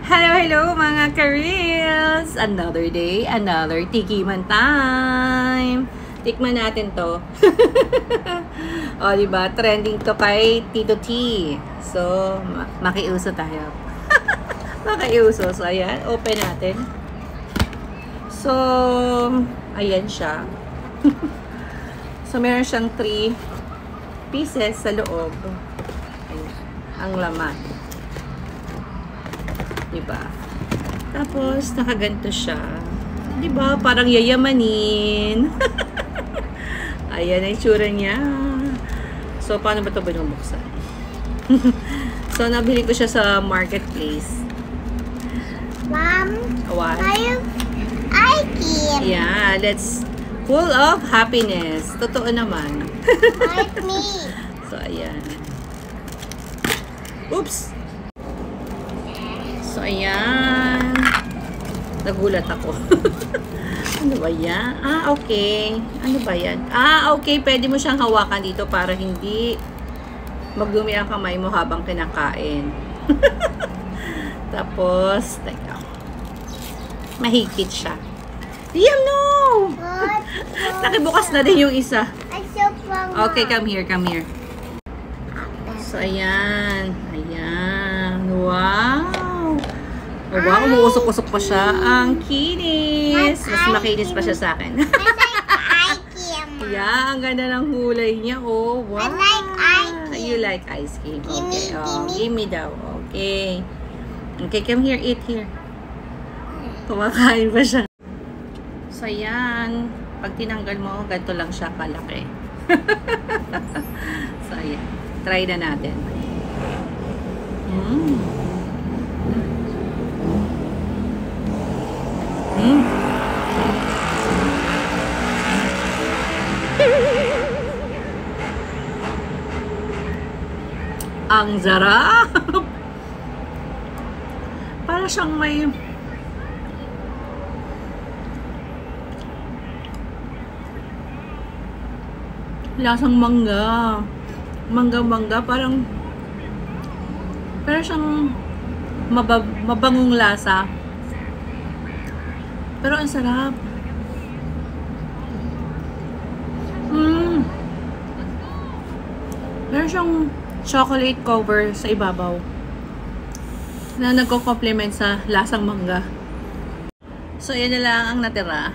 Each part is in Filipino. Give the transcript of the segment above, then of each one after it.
Hello, hello mga ka-reels! Another day, another tikiman time! Tikman natin to. O, diba? Trending to kay Tito T. So, makiuso tayo. Makiuso. So, ayan. Open natin. So, ayan siya. So, meron siyang 3 pieces sa loob. Ayan. Ang laman. Diba? Tapos, nakaganto siya. Diba? Parang yayamanin. Ayan ang itsura niya. So, paano ba ito binubuksan? So, nabili ko siya sa marketplace. Mom, What? I can. Yeah, that's full of happiness. Totoo naman. Like me. So, ayan. Oops! So, ayan. Nagulat ako. Ano ba yan? Ah, okay. Ano ba yan? Ah, okay. Pwede mo siyang hawakan dito para hindi magdumi ang kamay mo habang kinakain. Tapos, teka. Mahigpit siya. Liam, no! Nakibukas na din yung isa. Okay, come here, come here. So, ayan. Ayan. Wow! Oh, wow, umuusok-usok pa siya. Ang kinis! Mas makinis pa siya sa akin. Yeah, ang ganda ng kulay niya. Oh, wow! I like ice cream. You like ice cream. Okay. Oh, Gimme. give me daw. Okay. Okay, come here. Eat here. Kumakain pa siya. So, ayan. Pag tinanggal mo, ganito lang siya kalaki. So, ayan. Try na natin. Ang sarap! Para siyang may lasang mangga. Mangga-mangga. Parang siyang mabangong lasa. Pero ang sarap. Meron siyang chocolate cover sa ibabaw na nagko-complement sa lasang mangga. So, yan na lang ang natira.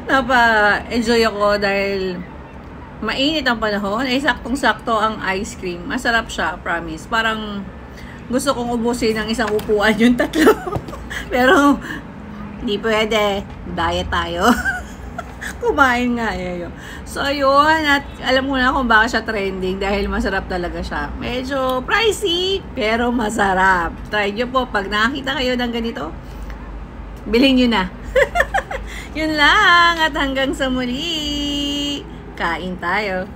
Napa-enjoy ako dahil mainit ang panahon. Ay, saktong-sakto ang ice cream. Masarap siya, promise. Parang gusto kong ubusin ng isang upuan yung 3. Pero, hindi pwede. Diet tayo. Kumain nga yun. So, ayun. At alam mo na kung bakit siya trending dahil masarap talaga siya. Medyo pricey, pero masarap. Try nyo po. Pag nakakita kayo ng ganito, bilhin nyo na. Yun lang. At hanggang sa muli, kain tayo.